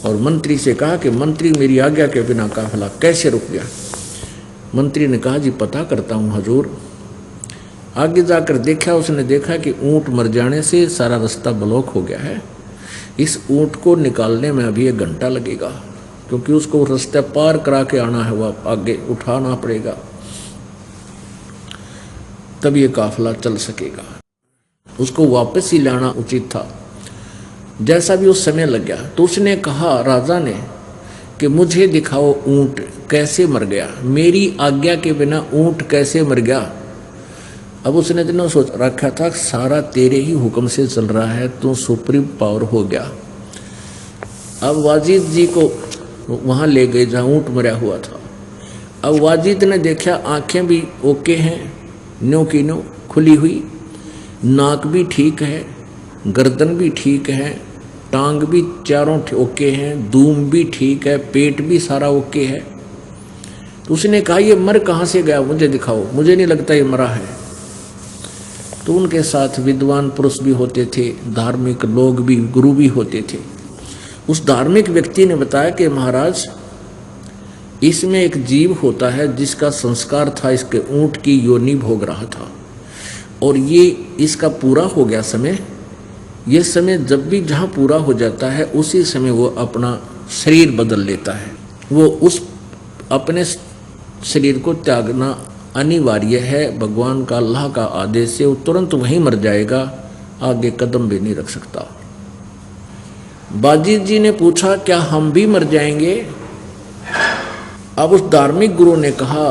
और मंत्री से कहा कि मंत्री, मेरी आज्ञा के बिना काफिला कैसे रुक गया? मंत्री ने कहा, जी पता करता हूँ हजूर। आगे जाकर देखा, उसने देखा कि ऊंट मर जाने से सारा रास्ता ब्लॉक हो गया है। इस ऊंट को निकालने में अभी 1 घंटा लगेगा, क्योंकि उसको रास्ता पार करा के आना है, वह आगे उठाना पड़ेगा, तब ये काफिला चल सकेगा। उसको वापस ही लाना उचित था। जैसा भी उस समय लग गया तो उसने कहा राजा ने कि मुझे दिखाओ ऊंट कैसे मर गया, मेरी आज्ञा के बिना ऊंट कैसे मर गया। अब उसने दिनों सोच रखा था सारा तेरे ही हुक्म से चल रहा है, तू सुप्रीम पावर हो गया। अब वाजिद जी को वहाँ ले गए जहाँ ऊंट मरा हुआ था। अब वाजिद ने देखा आंखें भी ओके हैं, न्यों की न्यों खुली हुई, नाक भी ठीक है, गर्दन भी ठीक है, टांग भी चारों ओके हैं, दूम भी ठीक है, पेट भी सारा ओके है। तो उसने कहा ये मर कहाँ से गया, मुझे दिखाओ, मुझे नहीं लगता ये मरा है। तो उनके साथ विद्वान पुरुष भी होते थे, धार्मिक लोग भी, गुरु भी होते थे। उस धार्मिक व्यक्ति ने बताया कि महाराज, इसमें एक जीव होता है जिसका संस्कार था, इसके ऊंट की योनि भोग रहा था, और ये इसका पूरा हो गया समय। ये समय जब भी जहाँ पूरा हो जाता है उसी समय वो अपना शरीर बदल लेता है। वो उस अपने शरीर को त्यागना अनिवार्य है, भगवान का, अल्लाह का आदेश से। वो तुरंत वहीं मर जाएगा, आगे कदम भी नहीं रख सकता। बाजीत जी ने पूछा, क्या हम भी मर जाएंगे? अब उस धार्मिक गुरु ने कहा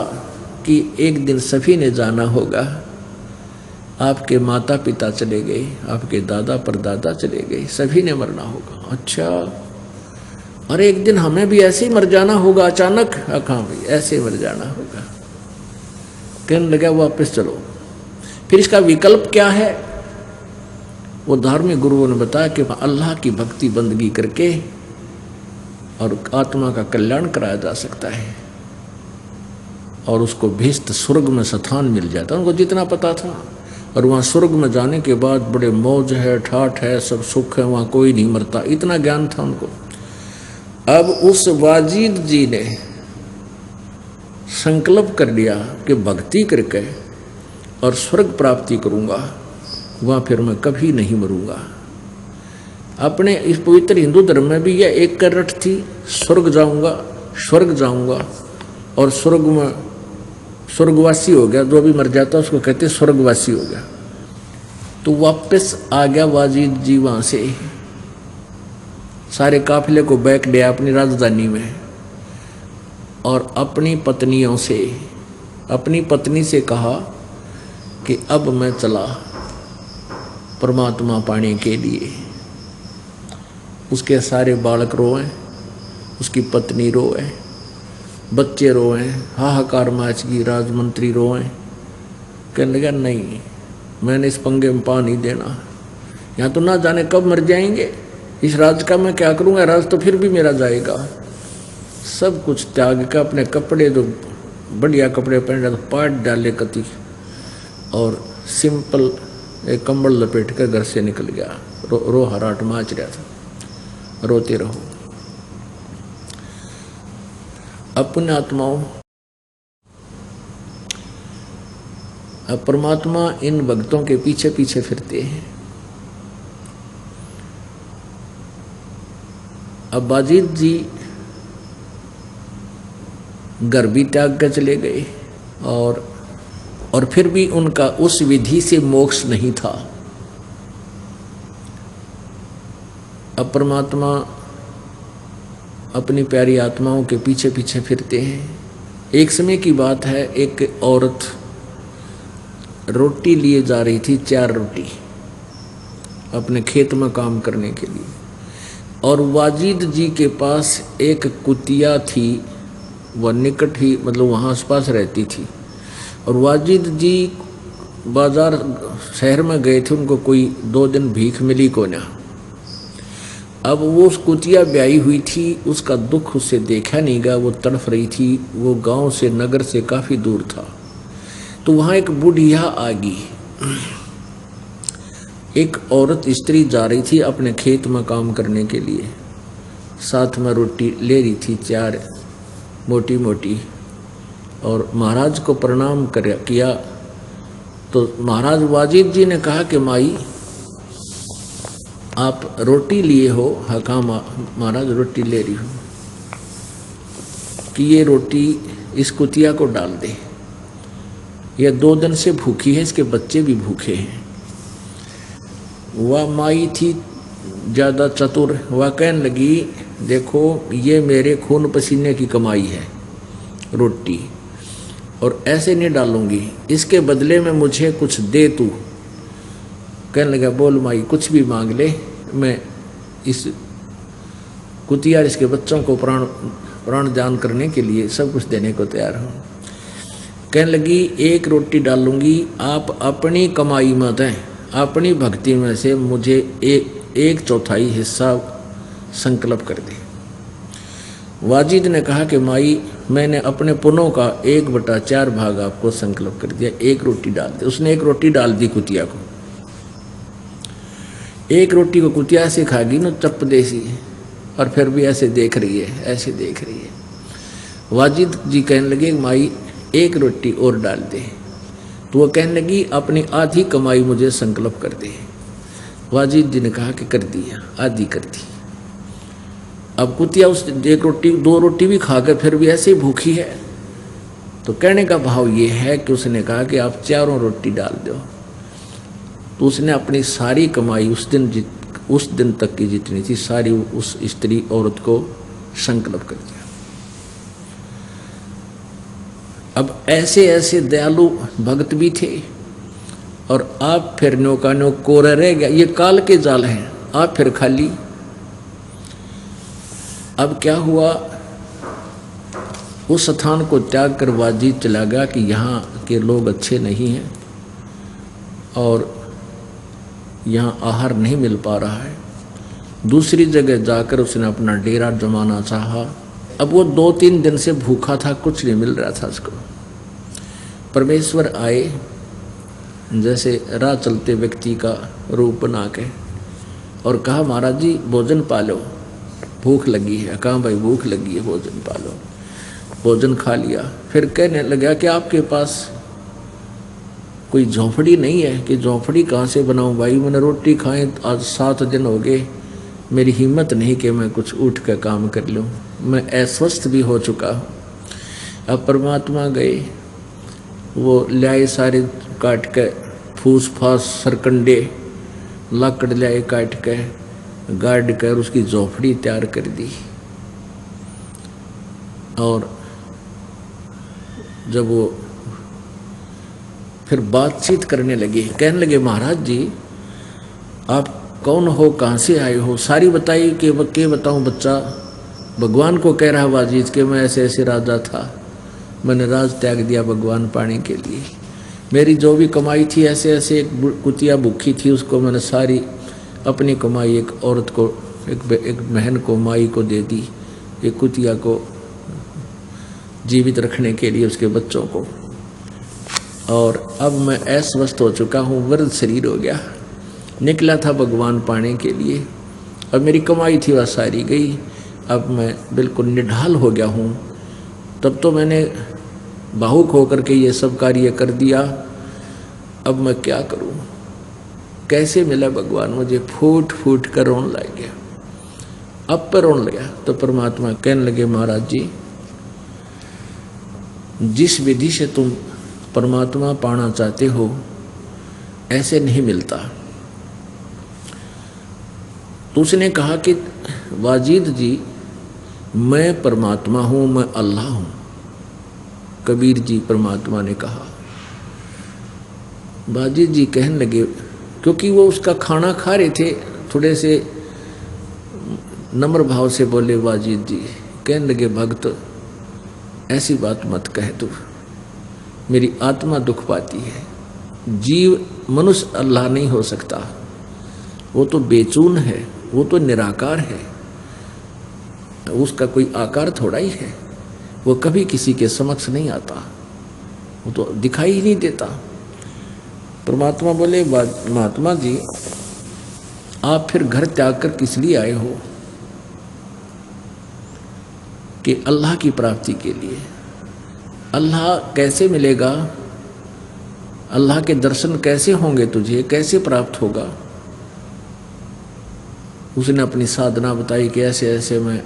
कि एक दिन सभी ने जाना होगा। आपके माता पिता चले गए, आपके दादा परदादा चले गए, सभी ने मरना होगा। अच्छा, और एक दिन हमें भी ऐसे ही मर जाना होगा अचानक? हाँ भाई, ऐसे ही मर जाना होगा। कहने लगा वापस चलो, फिर इसका विकल्प क्या है? वो धार्मिक गुरुओं ने बताया कि अल्लाह की भक्ति बंदगी करके और आत्मा का कल्याण कराया जा सकता है, और उसको भेस्त स्वर्ग में स्थान मिल जाता। उनको जितना पता था, और वहाँ स्वर्ग में जाने के बाद बड़े मौज है, ठाठ है, सब सुख है, वहाँ कोई नहीं मरता, इतना ज्ञान था उनको। अब उस वाजिद जी ने संकल्प कर लिया कि भक्ति करके और स्वर्ग प्राप्ति करूँगा, वहाँ फिर मैं कभी नहीं मरूँगा। अपने इस पवित्र हिंदू धर्म में भी यह एक करट थी, स्वर्ग जाऊँगा, स्वर्ग जाऊँगा, और स्वर्ग में स्वर्गवासी हो गया। जो भी मर जाता उसको कहते स्वर्गवासी हो गया। तो वापस आ गया वाजिद जी वहाँ से, सारे काफिले को बैक दिया अपनी राजधानी में, और अपनी पत्नियों से, अपनी पत्नी से कहा कि अब मैं चला परमात्मा पाने के लिए। उसके सारे बालक रोए, उसकी पत्नी रोए, बच्चे रोए, हाहाकार मच गई, राजमंत्री रोए। कहने लगा नहीं, मैंने इस पंगे में पा नहीं देना, यहाँ तो ना जाने कब मर जाएंगे, इस राज का मैं क्या करूँगा, राज तो फिर भी मेरा जाएगा। सब कुछ त्याग कर अपने कपड़े, जो बढ़िया कपड़े पहन रहे, तो पाट डाले कति, और सिंपल एक कंबल लपेट कर घर से निकल गया। रो हराट माच रहा था। रोते रहो। अपने आत्माओं, अब परमात्मा इन भक्तों के पीछे पीछे फिरते हैं। अब बाजीत जी घर भी त्याग कर चले गए, और फिर भी उनका उस विधि से मोक्ष नहीं था। अब परमात्मा अपनी प्यारी आत्माओं के पीछे पीछे फिरते हैं। एक समय की बात है, एक औरत रोटी लिए जा रही थी, 4 रोटी, अपने खेत में काम करने के लिए, और वाजिद जी के पास एक कुतिया थी, वह निकट ही, मतलब वहाँ आसपास रहती थी। और वाजिद जी बाजार शहर में गए थे, उनको कोई 2 दिन भीख मिली को ना। अब वो उस कुतिया ब्याई हुई थी, उसका दुख उससे देखा नहीं गया, वो तड़फ रही थी। वो गांव से, नगर से काफ़ी दूर था। तो वहाँ एक बुढ़िया आ गई, एक औरत स्त्री जा रही थी अपने खेत में काम करने के लिए, साथ में रोटी ले रही थी 4 मोटी मोटी, और महाराज को प्रणाम किया। तो महाराज वाजिद जी ने कहा कि माई आप रोटी लिए हो? हाँ कहा महाराज रोटी ले रही हूँ। कि ये रोटी इस कुतिया को डाल दे, यह 2 दिन से भूखी है, इसके बच्चे भी भूखे हैं। वह माई थी ज़्यादा चतुर, वह कहने लगी देखो ये मेरे खून पसीने की कमाई है रोटी, और ऐसे नहीं डालूंगी, इसके बदले में मुझे कुछ दे तू। कहने लगा बोल माई कुछ भी मांग ले, मैं इस कुतिया इसके बच्चों को प्राण दान करने के लिए सब कुछ देने को तैयार हूँ। कहने लगी 1 रोटी डालूंगी, आप अपनी कमाई में दें, अपनी भक्ति में से मुझे 1/4 हिस्सा संकल्प कर दे। वाजिद ने कहा कि माई मैंने अपने पुनों का 1/4 भाग आपको संकल्प कर दिया, 1 रोटी डाल दे। उसने 1 रोटी डाल दी कुतिया को। 1 रोटी को कुतिया से खागी ना चप देसी, और फिर भी ऐसे देख रही है, ऐसे देख रही है। वाजिद जी कहने लगे माई 1 रोटी और डाल दे। तो वो कहने लगी अपनी आधी कमाई मुझे संकल्प कर दे। वाजिद जी ने कहा कि कर दिया, आधी कर दी। अब कुतिया उस 1 रोटी 2 रोटी भी खाकर फिर भी ऐसे ही भूखी है। तो कहने का भाव ये है कि उसने कहा कि आप 4 रोटी डाल दो। तो उसने अपनी सारी कमाई उस दिन तक की जितनी थी सारी उस स्त्री औरत को संकल्प कर दिया। अब ऐसे ऐसे दयालु भक्त भी थे, और आप फिर नौका नो कोरा रह गया। ये काल के जाल हैं, आप फिर खाली। अब क्या हुआ, उस स्थान को त्याग कर वाजिद चला गया कि यहाँ के लोग अच्छे नहीं हैं और यहाँ आहार नहीं मिल पा रहा है। दूसरी जगह जाकर उसने अपना डेरा जमाना चाहा। अब वो 2-3 दिन से भूखा था, कुछ नहीं मिल रहा था उसको। परमेश्वर आए जैसे राह चलते व्यक्ति का रूप बना के और कहा महाराज जी भोजन पालो, भूख लगी है। कहा भाई भूख लगी है, भोजन पालो। भोजन खा लिया। फिर कहने लगा कि आपके पास कोई झोंपड़ी नहीं है? कि झोंपड़ी कहाँ से बनाऊं भाई, मैंने रोटी खाए आज 7 दिन हो गए, मेरी हिम्मत नहीं कि मैं कुछ उठ कर काम कर लूं, मैं अस्वस्थ भी हो चुका हूँ। अब परमात्मा गए, वो लाए सारे काट के फूस फास सरकंडे लाकड़ लाए, काट के गाड़ कर उसकी झोंपड़ी तैयार कर दी। और जब वो फिर बातचीत करने लगे, कहने लगे महाराज जी आप कौन हो, कहाँ से आए हो? सारी बताई कि के बताऊं बच्चा, भगवान को कह रहा वाजिद कि मैं ऐसे ऐसे राजा था, मैंने राज त्याग दिया भगवान पाने के लिए। मेरी जो भी कमाई थी ऐसे ऐसे, एक कुतिया भूखी थी उसको मैंने सारी अपनी कमाई एक औरत को, एक बहन को, माई को दे दी, एक कुतिया को जीवित रखने के लिए उसके बच्चों को। और अब मैं अस्वस्थ हो चुका हूँ, वृद्ध शरीर हो गया, निकला था भगवान पाने के लिए, अब मेरी कमाई थी वह सारी गई, अब मैं बिल्कुल निढाल हो गया हूँ। तब तो मैंने भावुक होकर के ये सब कार्य कर दिया, अब मैं क्या करूँ, कैसे मिला भगवान मुझे? फूट फूट कर रोने लग गया। अब पर रोने लगा तो परमात्मा कहने लगे महाराज जी जिस विधि से तुम परमात्मा पाना चाहते हो ऐसे नहीं मिलता। तो उसने कहा कि वाजिद जी मैं परमात्मा हूँ, मैं अल्लाह हूँ। कबीर जी परमात्मा ने कहा। वाजिद जी कहने लगे, क्योंकि वो उसका खाना खा रहे थे, थोड़े से नम्र भाव से बोले वाजिद जी, कहने लगे भक्त ऐसी बात मत कह तू, मेरी आत्मा दुख पाती है। जीव मनुष्य अल्लाह नहीं हो सकता, वो तो बेचून है, वो तो निराकार है, उसका कोई आकार थोड़ा ही है, वो कभी किसी के समक्ष नहीं आता, वो तो दिखाई ही नहीं देता। परमात्मा बोले महात्मा जी आप फिर घर त्याग कर किस लिए आए हो? कि अल्लाह की प्राप्ति के लिए। अल्लाह कैसे मिलेगा? अल्लाह के दर्शन कैसे होंगे तुझे, कैसे प्राप्त होगा? उसने अपनी साधना बताई कि ऐसे ऐसे मैं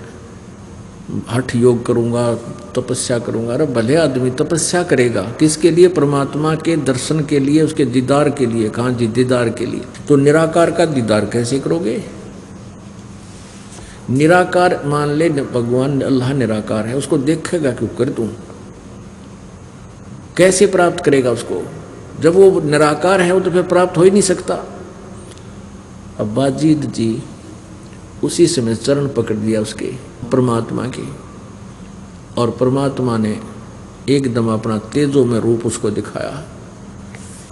हठ योग करूँगा, तपस्या करूँगा। अरे भले आदमी तपस्या करेगा किसके लिए? परमात्मा के दर्शन के लिए, उसके दीदार के लिए। कहाँ जी? दीदार के लिए। तो निराकार का दीदार कैसे करोगे? निराकार मान ले, भगवान अल्लाह निराकार है, उसको देखेगा क्यों कर दूँ? कैसे प्राप्त करेगा उसको? जब वो निराकार है वो तो फिर प्राप्त हो ही नहीं सकता। अब वाजिद जी उसी समय चरण पकड़ दिया उसके परमात्मा के, और परमात्मा ने एकदम अपना तेजो में रूप उसको दिखाया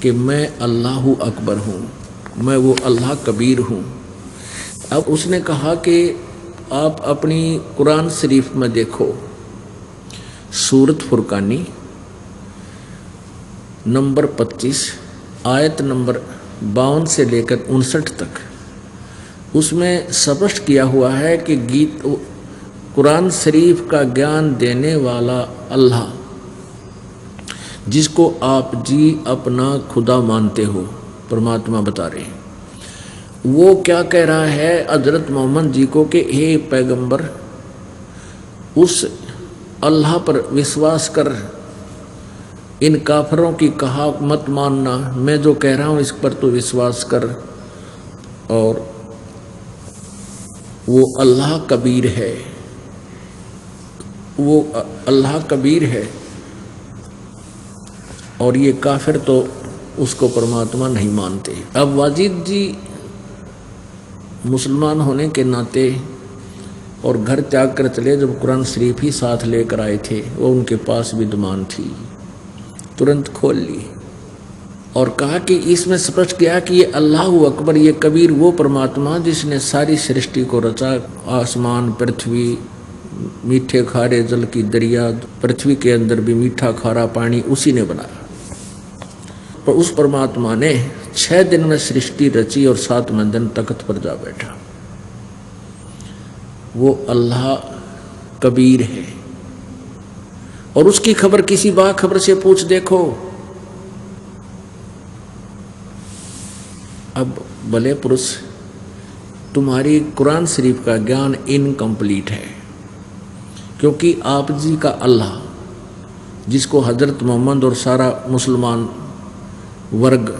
कि मैं अल्लाहु अकबर हूँ, मैं वो अल्लाह कबीर हूँ। अब उसने कहा कि आप अपनी कुरान शरीफ में देखो, सूरत फुरकानी नंबर 25 आयत नंबर 52 से लेकर 59 तक, उसमें स्पष्ट किया हुआ है कि कुरान शरीफ का ज्ञान देने वाला अल्लाह, जिसको आप जी अपना खुदा मानते हो, परमात्मा बता रहे हैं, वो क्या कह रहा है हजरत मोहम्मद जी को कि हे पैगंबर, उस अल्लाह पर विश्वास कर, इन काफरों की कहा मत मानना, मैं जो कह रहा हूँ इस पर तो विश्वास कर, और वो अल्लाह कबीर है, वो अल्लाह कबीर है, और ये काफिर तो उसको परमात्मा नहीं मानते। अब वाजिद जी मुसलमान होने के नाते और घर त्याग कर चले, जब कुरान शरीफ ही साथ लेकर आए थे, वो उनके पास विद्यमान थी, तुरंत खोल ली और कहा कि इसमें स्पष्ट किया कि ये अल्लाह अकबर, ये कबीर वो परमात्मा जिसने सारी सृष्टि को रचा, आसमान, पृथ्वी, मीठे खारे जल की दरिया, पृथ्वी के अंदर भी मीठा खारा पानी उसी ने बनाया। पर उस परमात्मा ने 6 दिन में सृष्टि रची और 7वें दिन तख्त पर जा बैठा। वो अल्लाह कबीर है, और उसकी खबर किसी बाखबर से पूछ देखो। अब भले पुरुष, तुम्हारी कुरान शरीफ का ज्ञान इनकम्प्लीट है, क्योंकि आप जी का अल्लाह, जिसको हजरत मोहम्मद और सारा मुसलमान वर्ग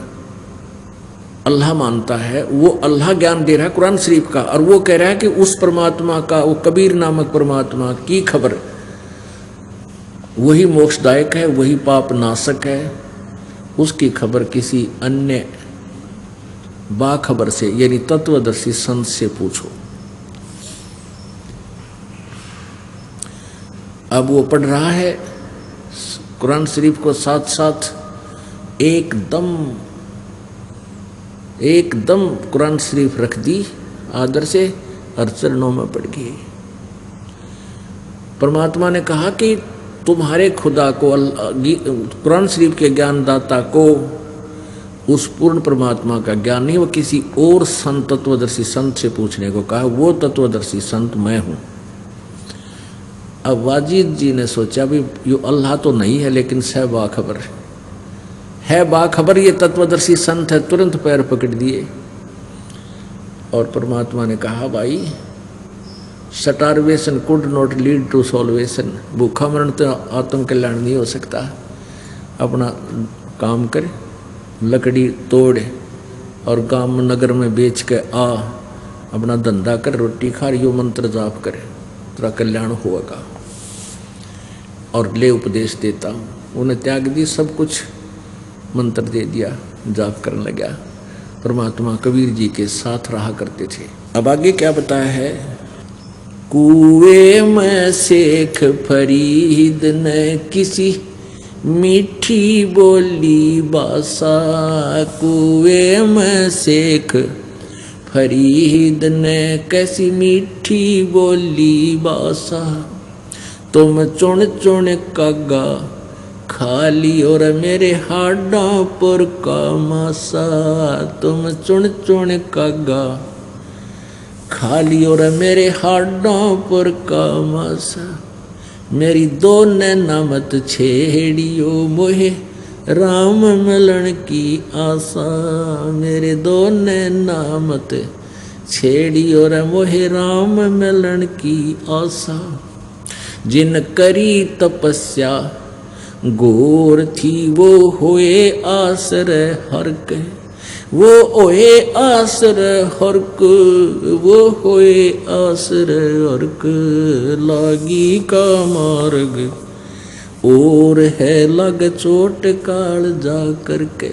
अल्लाह मानता है, वो अल्लाह ज्ञान दे रहा है कुरान शरीफ का, और वो कह रहा है कि उस परमात्मा का, वो कबीर नामक परमात्मा की खबर, वही मोक्षदायक है, वही पाप नाशक है, उसकी खबर किसी अन्य बाखबर से, यानी तत्वदर्शी संत से पूछो। अब वो पढ़ रहा है कुरान शरीफ को, साथ साथ एकदम कुरान शरीफ रख दी आदर से, और चरणों में पड़ गई। परमात्मा ने कहा कि तुम्हारे खुदा को, कुरान शरीफ के ज्ञानदाता को, उस पूर्ण परमात्मा का ज्ञान नहीं, वो किसी और संत, तत्वदर्शी संत से पूछने को कहा। वो तत्वदर्शी संत मैं हूं। अब वाजिद जी ने सोचा भी यो अल्लाह तो नहीं है, लेकिन सह बाखबर है, बाखबर ये तत्वदर्शी संत है। तुरंत पैर पकड़ दिए और परमात्मा ने कहा, भाई starvation could not lead to salvation, भूखा मरण तो आत्म कल्याण नहीं हो सकता। अपना काम कर, लकड़ी तोड़ और गांव नगर में बेच के आ, अपना धंधा कर, रोटी खा, यो मंत्र जाप कर, तेरा कल्याण होगा। और ले उपदेश देता हूँ। उन्हें त्याग दी सब कुछ, मंत्र दे दिया, जाप करने लगा। परमात्मा कबीर जी के साथ रहा करते थे। अब आगे क्या बताया है, कुएं में शेख फरीद ने किसी मीठी बोली बासा, कुएं में शेख फरीद ने कैसी मीठी बोली बासा, तुम चुन चुन कागा खाली और मेरे हाडों पर का मासा, तुम चुन चुन कागा खाली और मेरे हाडों पर का मासा, मेरी दो नैना मत छेड़ियो मोहे राम मिलन की आशा, मेरे दो नैना मत छेड़ियो रे मोहे राम मिलन की आशा, जिन करी तपस्या घोर थी वो होए आसरे हरक, वो होए आसरे हरक, वो होए आसरे हरक, लागी का मार्ग और है लग चोट काल जा करके।